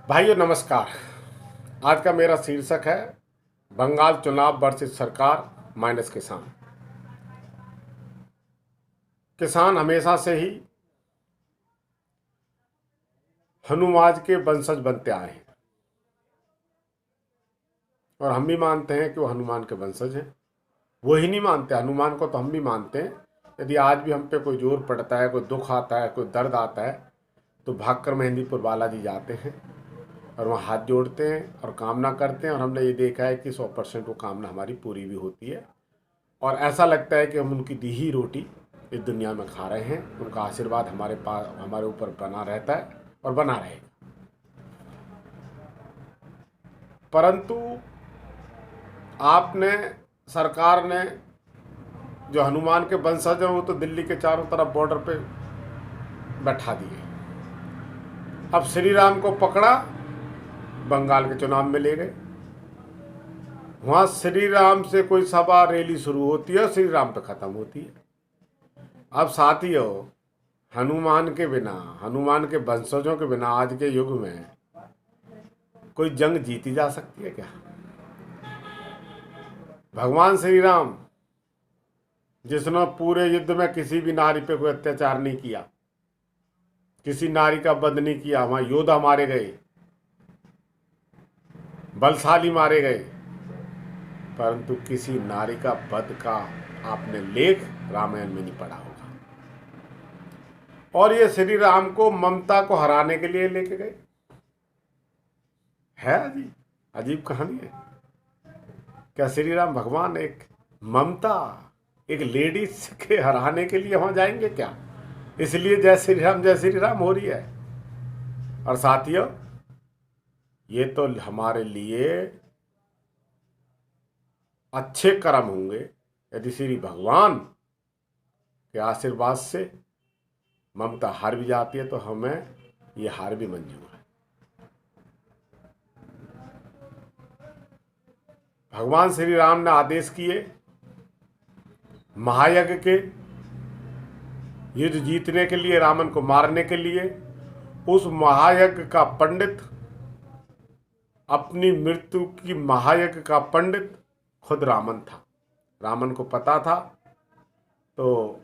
भाइयों नमस्कार। आज का मेरा शीर्षक है बंगाल चुनाव वर्सेस सरकार माइनस किसान। किसान हमेशा से ही हनुमान के वंशज बनते आए हैं और हम भी मानते हैं कि वो हनुमान के वंशज हैं। वो ही नहीं मानते, हनुमान को तो हम भी मानते हैं। यदि आज भी हम पे कोई जोर पड़ता है, कोई दुख आता है, कोई दर्द आता है, तो भागकर मेहंदीपुर बालाजी जाते हैं और वहाँ हाथ जोड़ते हैं और कामना करते हैं। और हमने ये देखा है कि 100% वो कामना हमारी पूरी भी होती है और ऐसा लगता है कि हम उनकी दी ही रोटी इस दुनिया में खा रहे हैं। उनका आशीर्वाद हमारे पास, हमारे ऊपर बना रहता है और बना रहेगा। परंतु आपने, सरकार ने, जो हनुमान के वंशज हैं वो तो दिल्ली के चारों तरफ बॉर्डर पे बैठा दिए। अब श्री राम को पकड़ा, बंगाल के चुनाव में ले गए। वहाँ श्री राम से कोई सभा रैली शुरू होती है और श्री राम पे ख़त्म होती है। अब साथियों, हनुमान के बिना, हनुमान के वंशजों के बिना आज के युग में कोई जंग जीती जा सकती है क्या? भगवान श्री राम, जिसने पूरे युद्ध में किसी भी नारी पे कोई अत्याचार नहीं किया, किसी नारी का वध नहीं किया, वहां योद्धा मारे गए, बलशाली मारे गए, परंतु किसी नारी का वध का आपने लेख रामायण में नहीं पढ़ा होगा। और ये श्री राम को ममता को हराने के लिए लेके गए। है अजीब अजीब कहानी है। क्या श्री राम भगवान एक ममता, एक लेडीज के हराने के लिए वहां जाएंगे क्या? इसलिए जय श्री राम हो रही है। और साथियों, ये तो हमारे लिए अच्छे कर्म होंगे यदि श्री भगवान के आशीर्वाद से ममता हार भी जाती है तो हमें ये हार भी मंजूर है। भगवान श्री राम ने आदेश किए महायज्ञ के, युद्ध जीतने के लिए, रावण को मारने के लिए। उस महायज्ञ का पंडित, अपनी मृत्यु की महायज्ञ का पंडित खुद रावण था। रावण को पता था तो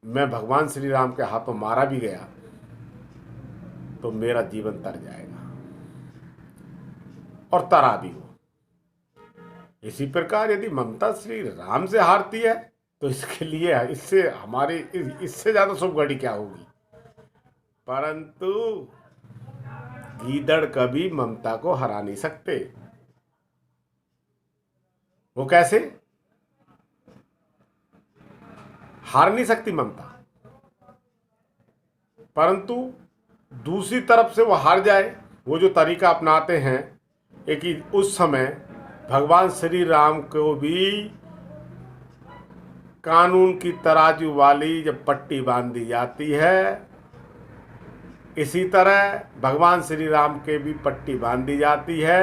मैं भगवान श्री राम के हाथों मारा भी गया तो मेरा जीवन तर जाएगा, और तरा भी हो। इसी प्रकार यदि ममता श्री राम से हारती है तो इसके लिए, इससे हमारी, इससे ज्यादा शुभ घड़ी क्या होगी? परंतु गीदड़ कभी ममता को हरा नहीं सकते। वो कैसे? हार नहीं सकती ममता, परंतु दूसरी तरफ से वो हार जाए। वो जो तरीका अपनाते हैं एक ही, उस समय भगवान श्री राम को भी कानून की तराजू वाली जब पट्टी बांध दी जाती है, इसी तरह भगवान श्री राम के भी पट्टी बांध दी जाती है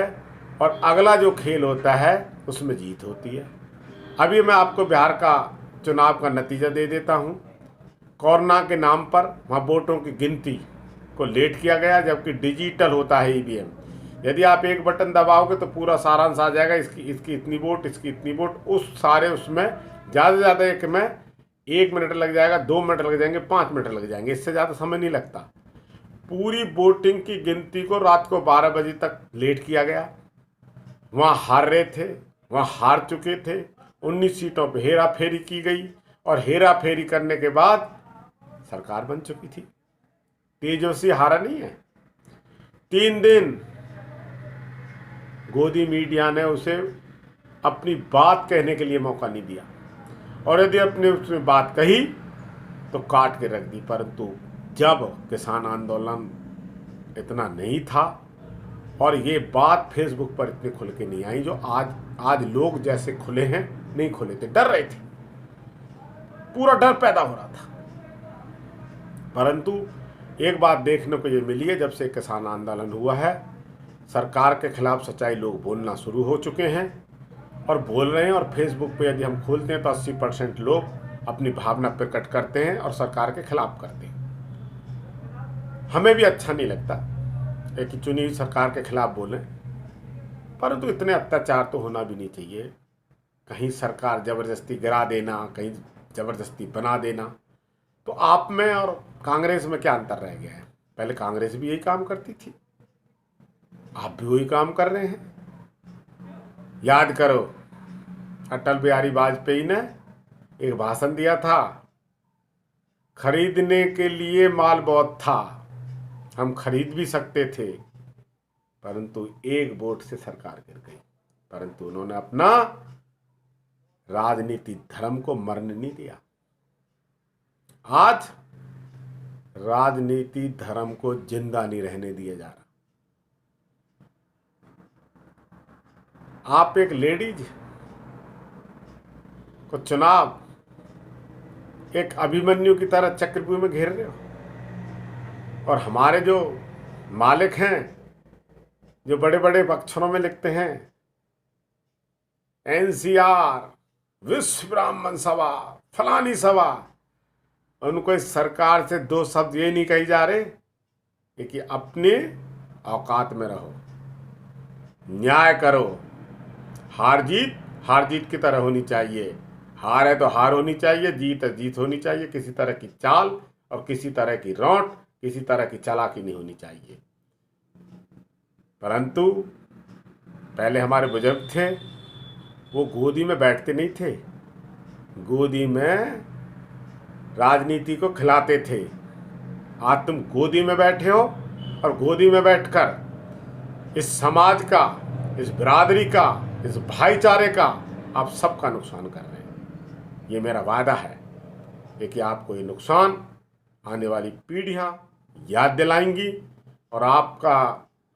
और अगला जो खेल होता है उसमें जीत होती है। अभी मैं आपको बिहार का चुनाव का नतीजा दे देता हूं। कोरोना के नाम पर वहाँ वोटों की गिनती को लेट किया गया, जबकि डिजिटल होता है ईवीएम। यदि आप एक बटन दबाओगे तो पूरा सारांश आ जाएगा, इसकी इतनी वोट, इसकी इतनी वोट। उस सारे उसमें ज़्यादा से ज़्यादा एक में 1 मिनट लग जाएगा, 2 मिनट लग जाएंगे, 5 मिनट लग जाएंगे, इससे ज़्यादा समय नहीं लगता। पूरी वोटिंग की गिनती को रात को 12 बजे तक लेट किया गया। वहाँ हार रहे थे, वहाँ हार चुके थे। 19 सीटों पर हेरा फेरी की गई और हेरा फेरी करने के बाद सरकार बन चुकी थी। तेजस्वी हारा नहीं है। 3 दिन गोदी मीडिया ने उसे अपनी बात कहने के लिए मौका नहीं दिया, और यदि अपने उसने बात कही तो काट के रख दी। परंतु जब किसान आंदोलन इतना नहीं था और ये बात फेसबुक पर इतनी खुल के नहीं आई, जो आज लोग जैसे खुले हैं नहीं खुले थे, डर रहे थे, पूरा डर पैदा हो रहा था। परंतु एक बात देखने को ये मिली है, जब से किसान आंदोलन हुआ है, सरकार के खिलाफ सच्चाई लोग बोलना शुरू हो चुके हैं और बोल रहे हैं। और फेसबुक पे यदि हम खोलते हैं तो 80% लोग अपनी भावना प्रकट करते हैं और सरकार के खिलाफ करते हैं। हमें भी अच्छा नहीं लगता, एक चुनी हुई सरकार के खिलाफ बोलें, परंतु इतने अत्याचार तो होना भी नहीं चाहिए। कहीं सरकार ज़बरदस्ती गिरा देना, कहीं ज़बरदस्ती बना देना, तो आप में और कांग्रेस में क्या अंतर रह गया है? पहले कांग्रेस भी यही काम करती थी, आप भी वही काम कर रहे हैं। याद करो, अटल बिहारी वाजपेयी ने एक भाषण दिया था, खरीदने के लिए माल बहुत था, हम खरीद भी सकते थे, परंतु एक वोट से सरकार गिर गई। परंतु उन्होंने अपना राजनीति धर्म को मरने नहीं दिया। आज राजनीति धर्म को जिंदा नहीं रहने दिया जा रहा। आप एक लेडीज को चुनाव एक अभिमन्यु की तरह चक्रव्यूह में घेर रहे हो, और हमारे जो मालिक हैं, जो बड़े बड़े अक्षरों में लिखते हैं एनसीआर, विश्व ब्राह्मण सभा, फलानी सभा, उनको इस सरकार से दो शब्द ये नहीं कही जा रहे कि अपने औकात में रहो, न्याय करो। हार जीत की तरह होनी चाहिए। हार है तो हार होनी चाहिए, जीत है जीत होनी चाहिए। किसी तरह की चाल और किसी तरह की रौंट, किसी तरह की चालाकी नहीं होनी चाहिए। परंतु पहले हमारे बुजुर्ग थे, वो गोदी में बैठते नहीं थे, गोदी में राजनीति को खिलाते थे। आज तुम गोदी में बैठे हो और गोदी में बैठकर इस समाज का, इस बिरादरी का, इस भाईचारे का आप सबका नुकसान कर रहे हैं। ये मेरा वादा है कि आपको ये नुकसान आने वाली पीढ़ियां याद दिलाएंगी और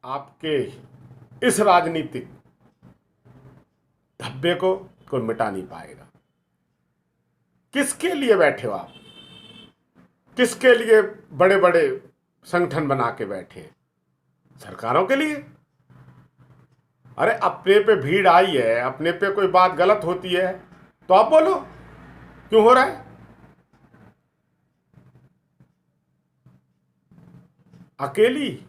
आपके इस राजनीतिक धब्बे को कोई मिटा नहीं पाएगा। किसके लिए बैठे हो आप? किसके लिए बड़े बड़े संगठन बना के बैठे हैं? सरकारों के लिए? अरे अपने पे भीड़ आई है, अपने पे कोई बात गलत होती है तो आप बोलो, क्यों हो रहा है? अकेली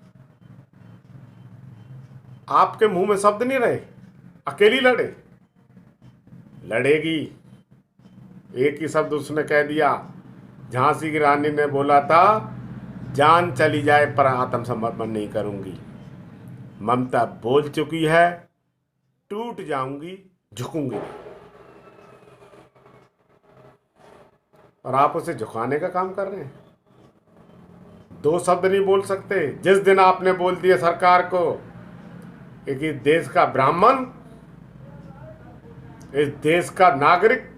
आपके मुंह में शब्द नहीं रहे, अकेली लड़ेगी। एक ही शब्द उसने कह दिया, झांसी की रानी ने बोला था, जान चली जाए पर आत्मसमर्पण नहीं करूंगी। ममता बोल चुकी है, टूट जाऊंगी, झुकूंगी। और आप उसे झुकाने का काम कर रहे हैं। दो शब्द नहीं बोल सकते। जिस दिन आपने बोल दिया सरकार को कि इस देश का ब्राह्मण, इस देश का नागरिक,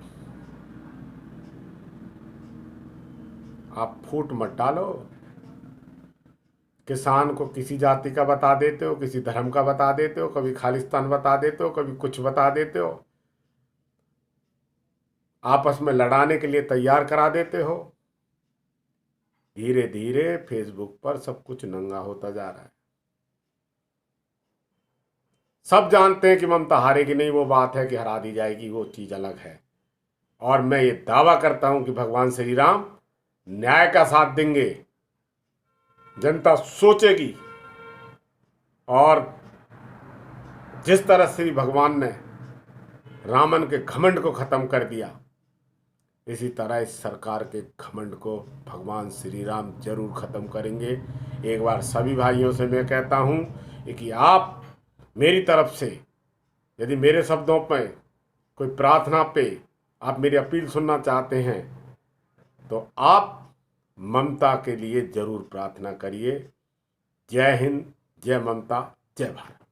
आप फूट मत डालो। किसान को किसी जाति का बता देते हो, किसी धर्म का बता देते हो, कभी खालिस्तान बता देते हो, कभी कुछ बता देते हो, आपस में लड़ाने के लिए तैयार करा देते हो। धीरे धीरे फेसबुक पर सब कुछ नंगा होता जा रहा है। सब जानते हैं कि ममता हारेगी नहीं, वो बात है कि हरा दी जाएगी, वो चीज अलग है। और मैं ये दावा करता हूं कि भगवान श्री राम न्याय का साथ देंगे। जनता सोचेगी, और जिस तरह श्री भगवान ने रावण के घमंड को खत्म कर दिया, इसी तरह इस सरकार के घमंड को भगवान श्री राम जरूर खत्म करेंगे। एक बार सभी भाइयों से मैं कहता हूं कि आप मेरी तरफ से, यदि मेरे शब्दों पे, कोई प्रार्थना पे आप मेरी अपील सुनना चाहते हैं, तो आप ममता के लिए जरूर प्रार्थना करिए। जय हिंद, जय ममता, जय भारत।